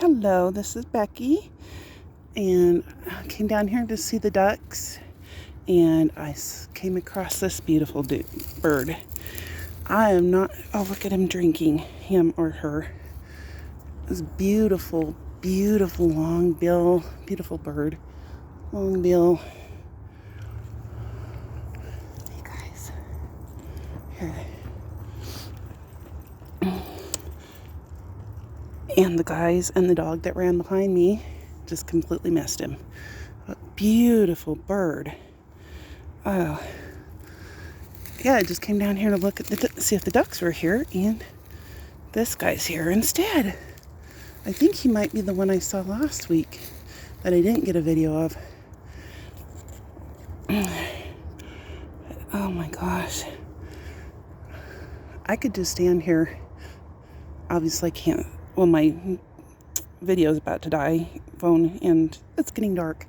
Hello, this is Becky, and I came down here to see the ducks, and I came across this beautiful bird. I am not, oh, look at him drinking, him or her. This beautiful, beautiful long bill, beautiful bird, long bill. Hey guys, here. And the guys and the dog that ran behind me just completely missed him. A beautiful bird. Oh, yeah, I just came down here to look at see if the ducks were here, and this guy's here instead. I think he might be the one I saw last week that I didn't get a video of. Oh my gosh. I could just stand here. Obviously I can't. Well, my video is about to die, phone, and it's getting dark.